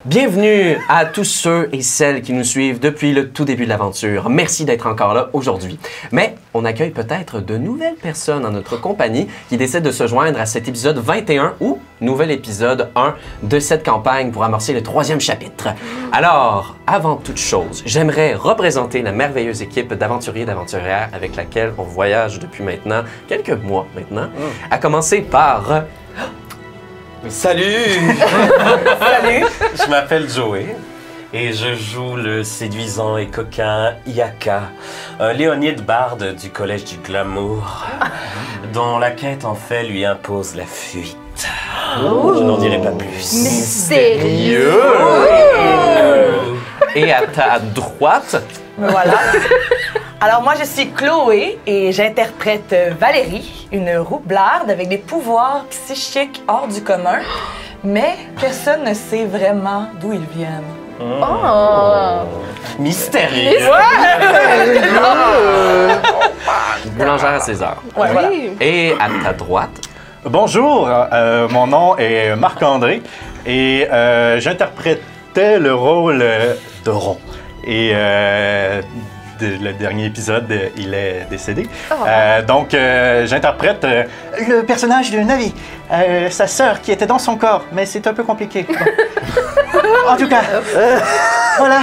Bienvenue à tous ceux et celles qui nous suivent depuis le tout début de l'aventure. Merci d'être encore là aujourd'hui. Mais on accueille peut-être de nouvelles personnes en notre compagnie qui décident de se joindre à cet épisode 21 ou nouvel épisode 1 de cette campagne pour amorcer le 3e chapitre. Alors, avant toute chose, j'aimerais représenter la merveilleuse équipe d'aventuriers et d'aventurières avec laquelle on voyage depuis maintenant quelques mois maintenant, à commencer par... Salut! Salut! Je m'appelle Joey et je joue le séduisant et coquin Yaka, un Léonide barde du Collège du Glamour, dont la quête en fait lui impose la fuite. Je n'en dirai pas plus. Mystérieux! Et à ta droite... Voilà. Alors moi, je suis Chloé et j'interprète Valérie, une roublarde avec des pouvoirs psychiques hors du commun, mais personne ne sait vraiment d'où ils viennent. Oh! Mystérieux! Boulangère à César. Ouais, voilà. Et à ta droite... Bonjour, mon nom est Marc-André et j'interprétais le rôle de Ron. Et le dernier épisode, il est décédé. Donc, j'interprète le personnage de Navi, sa sœur qui était dans son corps, mais c'est un peu compliqué. En tout cas, voilà.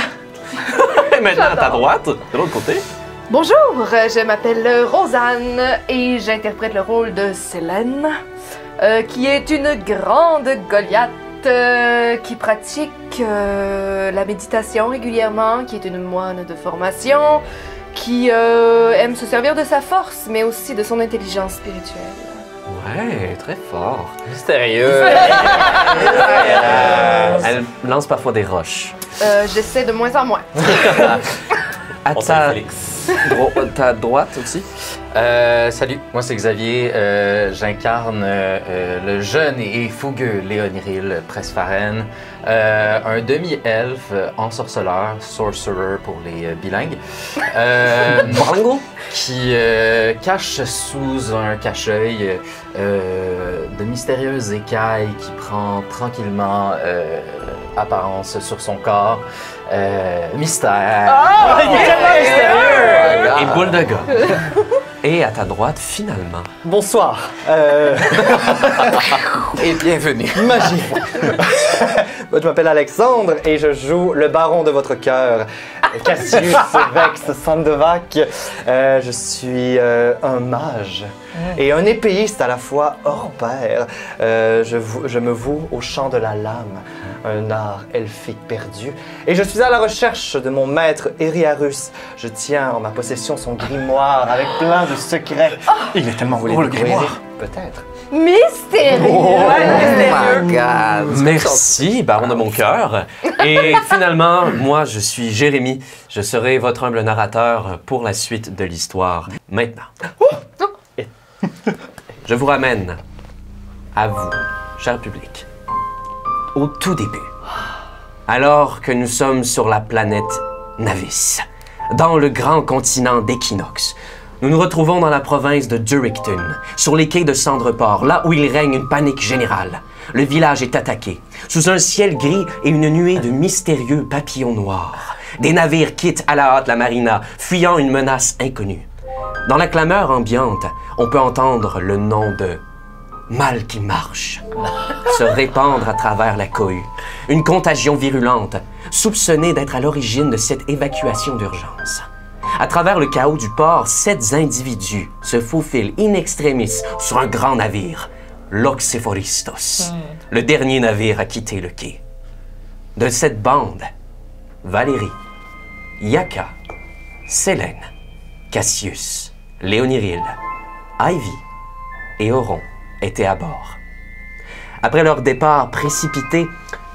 Et maintenant à ta droite, de l'autre côté... Bonjour, je m'appelle Rosanne et j'interprète le rôle de Célène, qui est une grande Goliath qui pratique la méditation régulièrement, qui est une moine de formation, qui aime se servir de sa force, mais aussi de son intelligence spirituelle. Ouais, très fort. Mystérieux! Elle lance parfois des roches. J'essaie de moins en moins. À On ta, salue Félix. ta droite aussi. Salut, moi c'est Xavier. J'incarne le jeune et fougueux Léoniril Prespharen, un demi-elfe ensorceleur, sorcerer pour les bilingues, qui cache sous un cache-œil de mystérieuses écailles qui prend tranquillement apparence sur son corps. Mystère! Il est tellement mystérieux! Et boule de gars. Et à ta droite, finalement. Bonsoir. Et bienvenue. Magie. Moi, je m'appelle Alexandre et je joue le baron de votre cœur, Cassius Vex Sandovac. Je suis un mage et un épéiste à la fois hors pair. Je me voue au chant de la lame, un art elfique perdu. Et je suis à la recherche de mon maître Eriarus. Je tiens en ma possession son grimoire avec plein de secrets. Il est tellement voulu le grimoire. Peut-être. Mystérieux! Oh my God! Merci, baron de mon cœur. Et finalement, moi, je suis Jérémy. Je serai votre humble narrateur pour la suite de l'histoire. Maintenant, je vous ramène à vous, cher public, au tout début, alors que nous sommes sur la planète Navis, dans le grand continent d'Equinox. Nous nous retrouvons dans la province de Duricton, sur les quais de Cendreport, là où il règne une panique générale. Le village est attaqué, sous un ciel gris et une nuée de mystérieux papillons noirs. Des navires quittent à la hâte la marina, fuyant une menace inconnue. Dans la clameur ambiante, on peut entendre le nom de Mal qui marche se répandre à travers la cohue. Une contagion virulente, soupçonnée d'être à l'origine de cette évacuation d'urgence. À travers le chaos du port, 7 individus se faufilent in extremis sur un grand navire, l'Oxephoristos, le dernier navire à quitter le quai. De cette bande, Valérie, Yaka, Célène, Cassius, Léoniril, Ivy et Oron étaient à bord. Après leur départ précipité,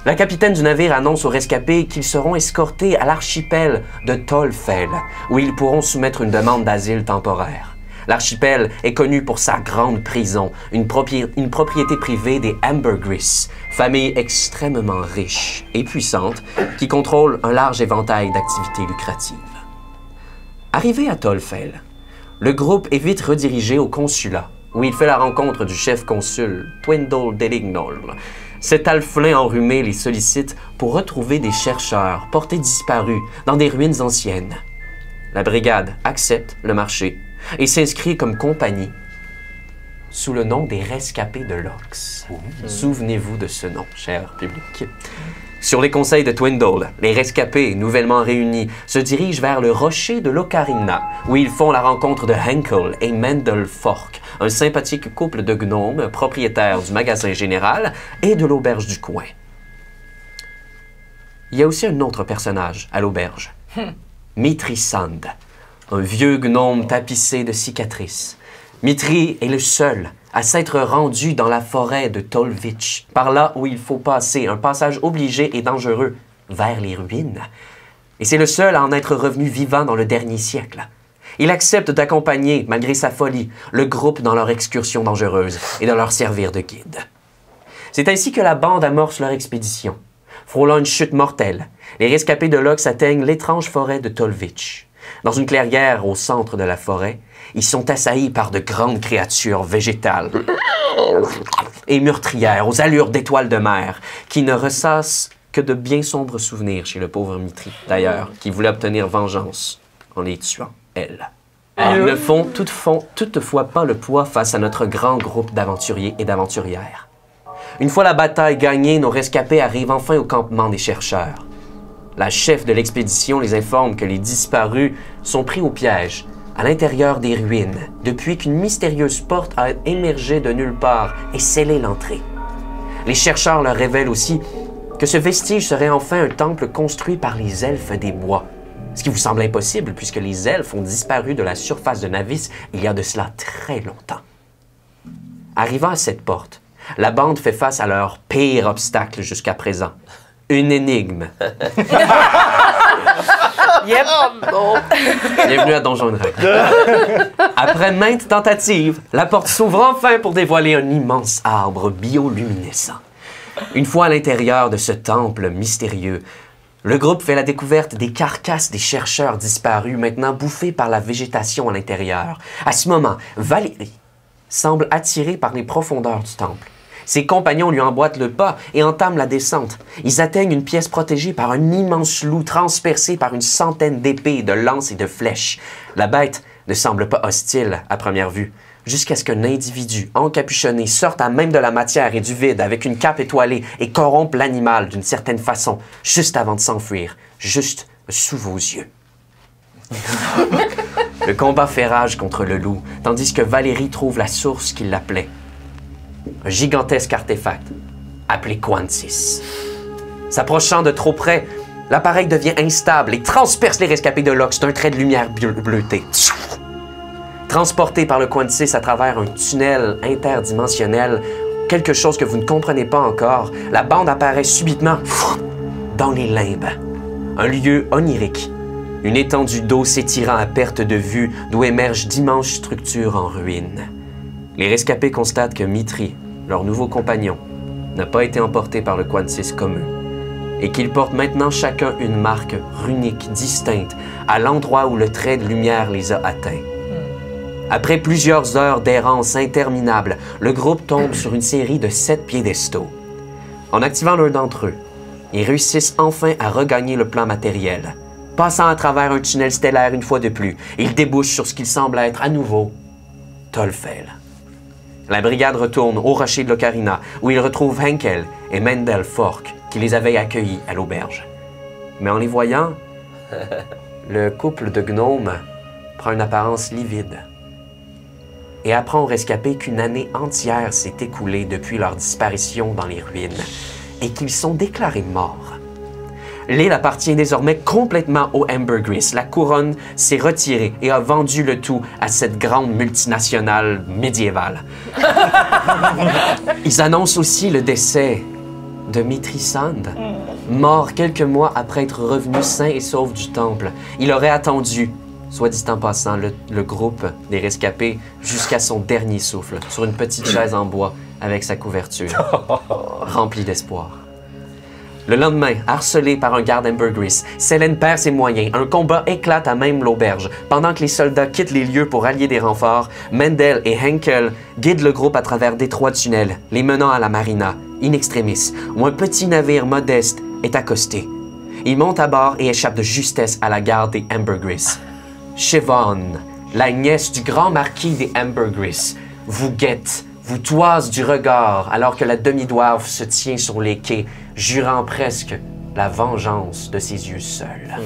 la capitaine du navire annonce aux rescapés qu'ils seront escortés à l'archipel de Tolfel, où ils pourront soumettre une demande d'asile temporaire. L'archipel est connu pour sa grande prison, une propriété privée des Ambergris, famille extrêmement riche et puissante qui contrôle un large éventail d'activités lucratives. Arrivé à Tolfel, le groupe est vite redirigé au consulat, où il fait la rencontre du chef consul Twindle Delignol, Cet alflin enrhumé les sollicite pour retrouver des chercheurs portés disparus dans des ruines anciennes. La brigade accepte le marché et s'inscrit comme compagnie sous le nom des Rescapés de Lox. Souvenez-vous de ce nom, cher public. Sur les conseils de Twindle, les rescapés, nouvellement réunis, se dirigent vers le rocher de l'Ocarina, où ils font la rencontre de Henkel et Mendel Fork, un sympathique couple de gnomes propriétaires du magasin général et de l'auberge du coin. Il y a aussi un autre personnage à l'auberge, Mitri Sand, un vieux gnome tapissé de cicatrices. Mitri est le seul à s'être rendu dans la forêt de Tolvich, par là où il faut passer, un passage obligé et dangereux vers les ruines. Et c'est le seul à en être revenu vivant dans le dernier siècle. Il accepte d'accompagner, malgré sa folie, le groupe dans leur excursion dangereuse et de leur servir de guide. C'est ainsi que la bande amorce leur expédition. Frôlant une chute mortelle, les rescapés de Lox atteignent l'étrange forêt de Tolvich. Dans une clairière au centre de la forêt, ils sont assaillis par de grandes créatures végétales et meurtrières aux allures d'étoiles de mer qui ne ressassent que de bien sombres souvenirs chez le pauvre Mitri, d'ailleurs, qui voulait obtenir vengeance en les tuant, elle. Ils ne font toutefois pas le poids face à notre grand groupe d'aventuriers et d'aventurières. Une fois la bataille gagnée, nos rescapés arrivent enfin au campement des chercheurs. La chef de l'expédition les informe que les disparus sont pris au piège à l'intérieur des ruines depuis qu'une mystérieuse porte a émergé de nulle part et scellé l'entrée. Les chercheurs leur révèlent aussi que ce vestige serait enfin un temple construit par les elfes des bois, ce qui vous semble impossible puisque les elfes ont disparu de la surface de Navis il y a de cela très longtemps. Arrivant à cette porte, la bande fait face à leur pire obstacle jusqu'à présent. Une énigme. Yep. Bienvenue à Donjon & Dragons. Après maintes tentatives, la porte s'ouvre enfin pour dévoiler un immense arbre bioluminescent. Une fois à l'intérieur de ce temple mystérieux, le groupe fait la découverte des carcasses des chercheurs disparus, maintenant bouffés par la végétation à l'intérieur. À ce moment, Valérie semble attirée par les profondeurs du temple. Ses compagnons lui emboîtent le pas et entament la descente. Ils atteignent une pièce protégée par un immense loup transpercé par une centaine d'épées, de lances et de flèches. La bête ne semble pas hostile à première vue, jusqu'à ce qu'un individu encapuchonné sorte à même de la matière et du vide avec une cape étoilée et corrompe l'animal d'une certaine façon, juste avant de s'enfuir, juste sous vos yeux. Le combat fait rage contre le loup, tandis que Valérie trouve la source qui l'appelait. Un gigantesque artefact, appelé Quantis. S'approchant de trop près, l'appareil devient instable et transperce les rescapés de Lox d'un trait de lumière bleutée. Transporté par le Quantis à travers un tunnel interdimensionnel, quelque chose que vous ne comprenez pas encore, la bande apparaît subitement dans les limbes. Un lieu onirique, une étendue d'eau s'étirant à perte de vue d'où émergent d'immenses structures en ruine. Les rescapés constatent que Mitri, leur nouveau compagnon, n'a pas été emporté par le Quantis comme eux, et qu'ils portent maintenant chacun une marque runique distincte à l'endroit où le trait de lumière les a atteints. Après plusieurs heures d'errance interminable, le groupe tombe sur une série de 7 piédestaux. En activant l'un d'entre eux, ils réussissent enfin à regagner le plan matériel. Passant à travers un tunnel stellaire une fois de plus, ils débouchent sur ce qu'il semble être à nouveau Tolfel. La brigade retourne au rocher de l'Ocarina, où ils retrouvent Henkel et Mendel Fork, qui les avaient accueillis à l'auberge. Mais en les voyant, le couple de gnomes prend une apparence livide et apprend aux rescapés qu'une année entière s'est écoulée depuis leur disparition dans les ruines et qu'ils sont déclarés morts. L'île appartient désormais complètement aux Ambergris. La couronne s'est retirée et a vendu le tout à cette grande multinationale médiévale. Ils annoncent aussi le décès de Mitri Sand, mort quelques mois après être revenu sain et sauf du temple. Il aurait attendu, soit dit en passant, le groupe des rescapés jusqu'à son dernier souffle, sur une petite chaise en bois avec sa couverture, remplie d'espoir. Le lendemain, harcelé par un garde Ambergris, Selene perd ses moyens. Un combat éclate à même l'auberge. Pendant que les soldats quittent les lieux pour allier des renforts, Mendel et Henkel guident le groupe à travers d'étroits tunnels, les menant à la marina, in extremis, où un petit navire modeste est accosté. Il monte à bord et échappe de justesse à la garde des Ambergris. Siobhan, la nièce du grand marquis des Ambergris, vous guette, vous toise du regard alors que la demi-dwarf se tient sur les quais, jurant presque la vengeance de ses yeux seuls.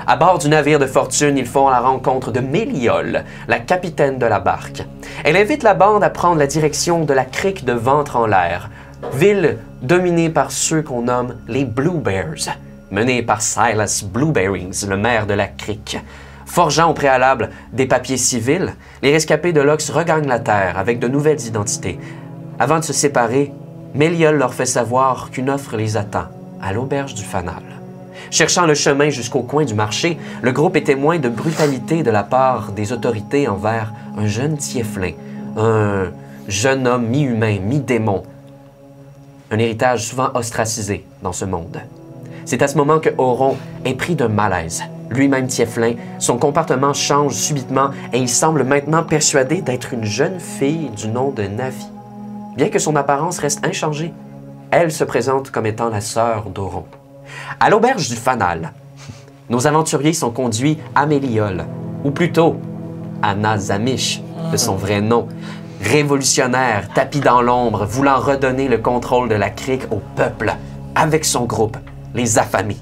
À bord du navire de fortune, ils font la rencontre de Méliole, la capitaine de la barque. Elle invite la bande à prendre la direction de la crique de Ventre en l'air, ville dominée par ceux qu'on nomme les Blue Bears, menée par Silas Blueberrings, le maire de la crique. Forgeant au préalable des papiers civils, les rescapés de Lox regagnent la terre avec de nouvelles identités. Avant de se séparer, Méliole leur fait savoir qu'une offre les attend à l'auberge du Fanal. Cherchant le chemin jusqu'au coin du marché, le groupe est témoin de brutalité de la part des autorités envers un jeune tieflin, un jeune homme mi-humain, mi-démon, un héritage souvent ostracisé dans ce monde. C'est à ce moment que Auron est pris d'un malaise. Lui-même tieflin, son comportement change subitement et il semble maintenant persuadé d'être une jeune fille du nom de Navi. Bien que son apparence reste inchangée, elle se présente comme étant la sœur d'Auron. À l'auberge du Fanal, nos aventuriers sont conduits à Méliole, ou plutôt à Nazamish, de son vrai nom, révolutionnaire, tapis dans l'ombre, voulant redonner le contrôle de la crique au peuple, avec son groupe, les affamés.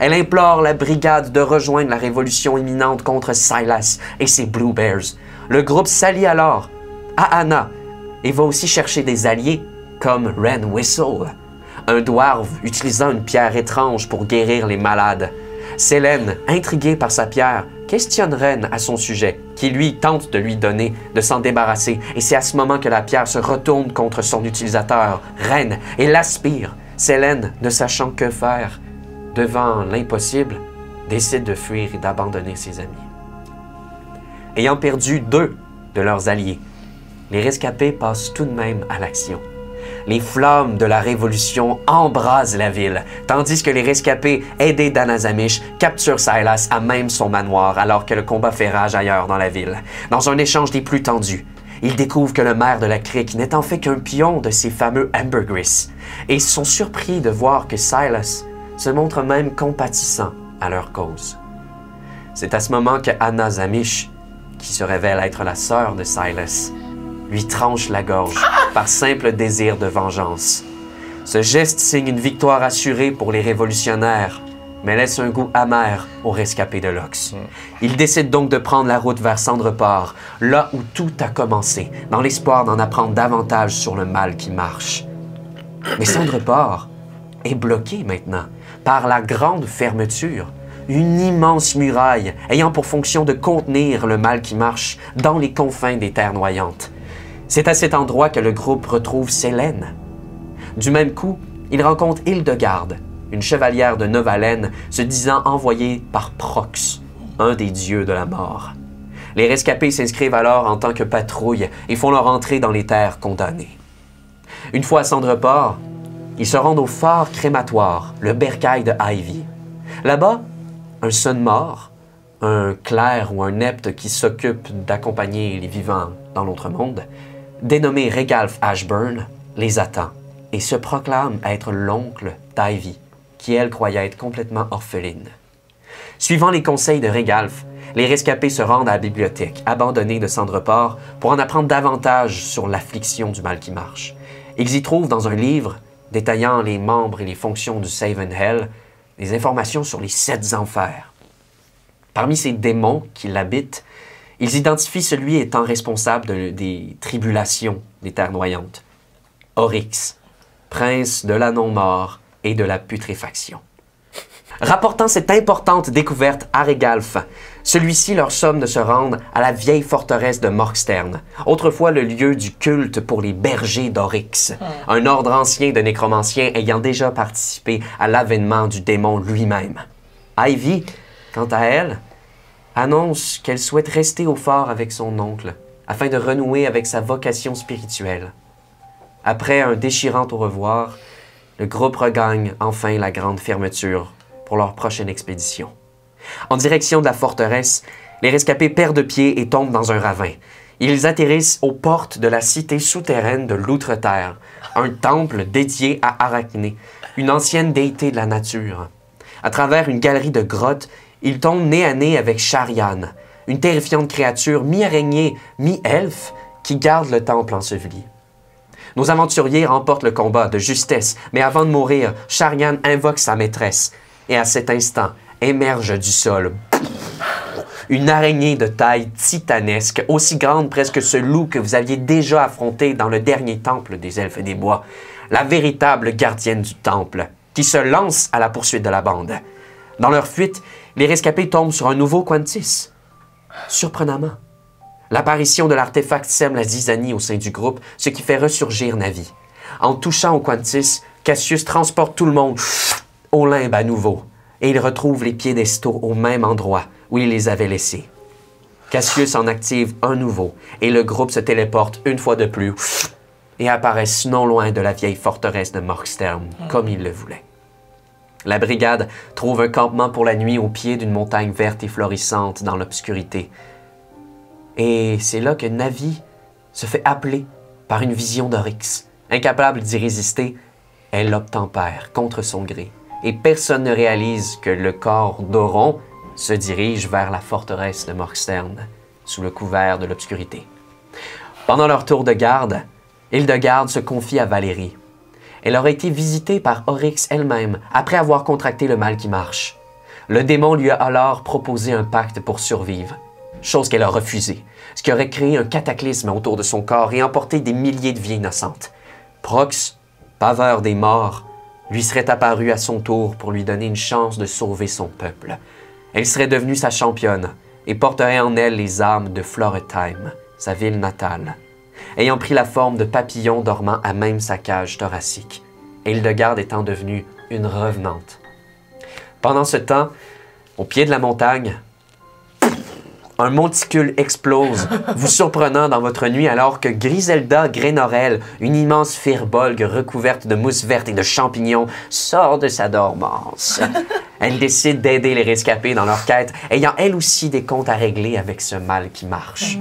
Elle implore la brigade de rejoindre la révolution imminente contre Silas et ses Blue Bears. Le groupe s'allie alors à Anna et va aussi chercher des alliés comme Ren Whistle, un dwarf utilisant une pierre étrange pour guérir les malades. Sélène, intriguée par sa pierre, questionne Ren à son sujet, qui lui tente de lui donner, de s'en débarrasser, et c'est à ce moment que la pierre se retourne contre son utilisateur, Ren, et l'aspire. Sélène, ne sachant que faire devant l'impossible, décide de fuir et d'abandonner ses amis. Ayant perdu 2 de leurs alliés, les rescapés passent tout de même à l'action. Les flammes de la Révolution embrasent la ville, tandis que les rescapés, aidés d'Anazamish, capturent Silas à même son manoir alors que le combat fait rage ailleurs dans la ville. Dans un échange des plus tendus, ils découvrent que le maire de la crique n'est en fait qu'un pion de ces fameux Ambergris, et sont surpris de voir que Silas se montre même compatissant à leur cause. C'est à ce moment que Anazamish, qui se révèle être la sœur de Silas, lui tranche la gorge par simple désir de vengeance. Ce geste signe une victoire assurée pour les révolutionnaires, mais laisse un goût amer aux rescapés de Lox. Ils décident donc de prendre la route vers Cendreport, là où tout a commencé, dans l'espoir d'en apprendre davantage sur le mal qui marche. Mais Cendreport est bloqué maintenant par la grande fermeture, une immense muraille ayant pour fonction de contenir le mal qui marche dans les confins des terres noyantes. C'est à cet endroit que le groupe retrouve Sélène. Du même coup, il rencontre Hildegarde, une chevalière de Novalen se disant envoyée par Prox, un des dieux de la mort. Les rescapés s'inscrivent alors en tant que patrouille et font leur entrée dans les terres condamnées. Une fois à Cendreport, ils se rendent au phare crématoire, le bercail de Ivy. Là-bas, un son mort, un clerc ou un nepte qui s'occupe d'accompagner les vivants dans l'autre monde, dénommé Régalf Ashburn, les attend et se proclame être l'oncle d'Ivy, qui elle croyait être complètement orpheline. Suivant les conseils de Régalf, les rescapés se rendent à la bibliothèque, abandonnée de Cendreport, pour en apprendre davantage sur l'affliction du mal qui marche. Ils y trouvent dans un livre, détaillant les membres et les fonctions du Seven Hell, des informations sur les 7 enfers. Parmi ces démons qui l'habitent, ils identifient celui étant responsable des tribulations des terres noyantes. Oryx, prince de la non-mort et de la putréfaction. Rapportant cette importante découverte à Régalf, celui-ci leur somme de se rendre à la vieille forteresse de Morkstern, autrefois le lieu du culte pour les bergers d'Oryx, un ordre ancien de nécromanciens ayant déjà participé à l'avènement du démon lui-même. Ivy, quant à elle, annonce qu'elle souhaite rester au phare avec son oncle, afin de renouer avec sa vocation spirituelle. Après un déchirant au revoir, le groupe regagne enfin la grande fermeture pour leur prochaine expédition. En direction de la forteresse, les rescapés perdent pied et tombent dans un ravin. Ils atterrissent aux portes de la cité souterraine de l'Outre-Terre, un temple dédié à Arachné, une ancienne déité de la nature. À travers une galerie de grottes, ils tombent nez à nez avec Sharian, une terrifiante créature mi-araignée, mi-elfe qui garde le temple enseveli. Nos aventuriers remportent le combat de justesse, mais avant de mourir, Sharian invoque sa maîtresse, et à cet instant, émerge du sol une araignée de taille titanesque, aussi grande presque que ce loup que vous aviez déjà affronté dans le dernier temple des Elfes des Bois, la véritable gardienne du temple, qui se lance à la poursuite de la bande. Dans leur fuite, les rescapés tombent sur un nouveau Quantis. Surprenamment, l'apparition de l'artefact sème la zizanie au sein du groupe, ce qui fait ressurgir Navi. En touchant au Quantis, Cassius transporte tout le monde au limbe à nouveau, et il retrouve les piédestaux au même endroit où il les avait laissés. Cassius en active un nouveau, et le groupe se téléporte une fois de plus et apparaissent non loin de la vieille forteresse de Morkstern, comme il le voulait. La brigade trouve un campement pour la nuit au pied d'une montagne verte et florissante dans l'obscurité. Et c'est là que Navi se fait appeler par une vision d'Oryx. Incapable d'y résister, elle obtempère contre son gré. Et personne ne réalise que le corps d'Oron se dirige vers la forteresse de Morkstern, sous le couvert de l'obscurité. Pendant leur tour de garde, Hildegarde se confie à Valérie. Elle aurait été visitée par Oryx elle-même après avoir contracté le mal qui marche. Le démon lui a alors proposé un pacte pour survivre, chose qu'elle a refusée, ce qui aurait créé un cataclysme autour de son corps et emporté des milliers de vies innocentes. Prox, paveur des morts, lui serait apparu à son tour pour lui donner une chance de sauver son peuple. Elle serait devenue sa championne et porterait en elle les âmes de Floretheim, sa ville natale, ayant pris la forme de papillon dormant à même sa cage thoracique, Hildegarde étant devenue une revenante. Pendant ce temps, au pied de la montagne, un monticule explose, vous surprenant dans votre nuit alors que Griselda Grénorel, une immense firbolg recouverte de mousse verte et de champignons, sort de sa dormance. Elle décide d'aider les rescapés dans leur quête, ayant elle aussi des comptes à régler avec ce mal qui marche.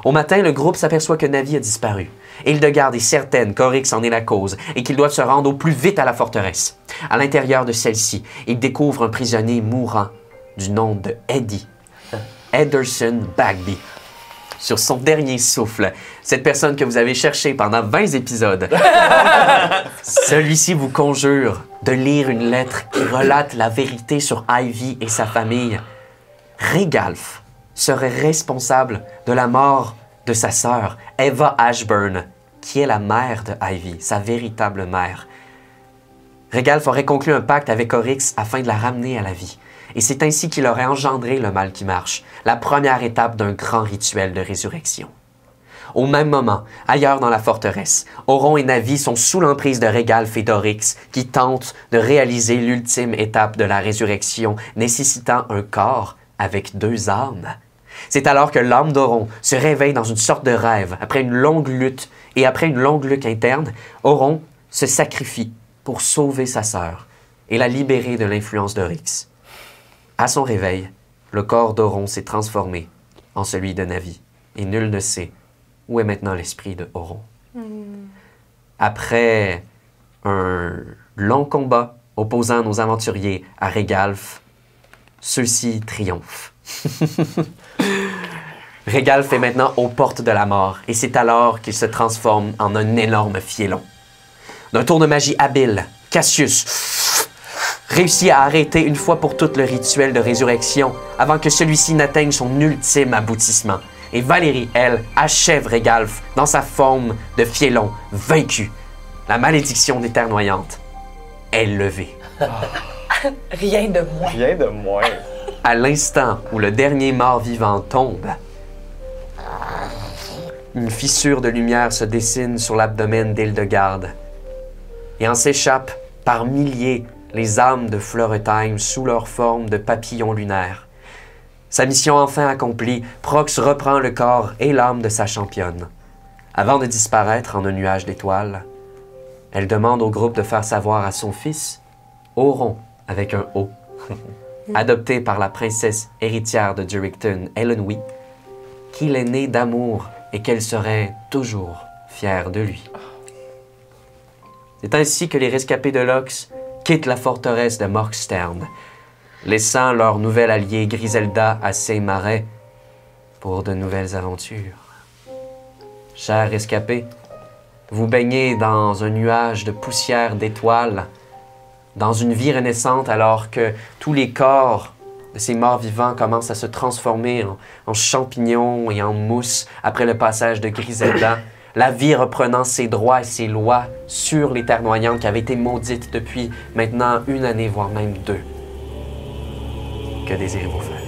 Au matin, le groupe s'aperçoit que Navi a disparu. Hildegarde est certaine qu'Oryx en est la cause et qu'ils doivent se rendre au plus vite à la forteresse. À l'intérieur de celle-ci, ils découvrent un prisonnier mourant du nom de Eddie. Ederson Bagby. Sur son dernier souffle, cette personne que vous avez cherchée pendant 20 épisodes, celui-ci vous conjure de lire une lettre qui relate la vérité sur Ivy et sa famille. Régalf serait responsable de la mort de sa sœur, Eva Ashburn, qui est la mère de Ivy, sa véritable mère. Régalf aurait conclu un pacte avec Oryx afin de la ramener à la vie. Et c'est ainsi qu'il aurait engendré le mal qui marche, la première étape d'un grand rituel de résurrection. Au même moment, ailleurs dans la forteresse, Oron et Navi sont sous l'emprise de Régalf et d'Oryx qui tentent de réaliser l'ultime étape de la résurrection nécessitant un corps avec 2 âmes. C'est alors que l'âme d'Oron se réveille dans une sorte de rêve après une longue lutte et après une longue lutte interne, Oron se sacrifie pour sauver sa sœur et la libérer de l'influence d'Oryx. À son réveil, le corps d'Oron s'est transformé en celui de Navi, et nul ne sait où est maintenant l'esprit de Oron. Après un long combat opposant nos aventuriers à Régalf, ceux-ci triomphent. Régalf est maintenant aux portes de la mort, et c'est alors qu'il se transforme en un énorme fiélon. D'un tour de magie habile, Cassius réussit à arrêter une fois pour toutes le rituel de résurrection avant que celui-ci n'atteigne son ultime aboutissement. Et Valérie, elle, achève Régalf dans sa forme de fiélon vaincu. La malédiction des terres noyantes est levée. Rien de moins. Rien de moins. À l'instant où le dernier mort vivant tombe, une fissure de lumière se dessine sur l'abdomen d'Hildegarde et en s'échappe par milliers les âmes de Floretheim sous leur forme de papillons lunaires. Sa mission enfin accomplie, Prox reprend le corps et l'âme de sa championne. Avant de disparaître en un nuage d'étoiles, elle demande au groupe de faire savoir à son fils, Oron, avec un O, adopté par la princesse héritière de Duricton, Elenwy, qu'il est né d'amour et qu'elle serait toujours fière de lui. C'est ainsi que les rescapés de Lox quittent la forteresse de Morkstern, laissant leur nouvelle alliée Griselda à ses marais pour de nouvelles aventures. Chers rescapés, vous baignez dans un nuage de poussière d'étoiles, dans une vie renaissante alors que tous les corps de ces morts vivants commencent à se transformer en champignons et en mousse après le passage de Griselda, la vie reprenant ses droits et ses lois sur les terres noyantes qui avaient été maudites depuis maintenant 1 année, voire même 2. Que désirez-vous faire?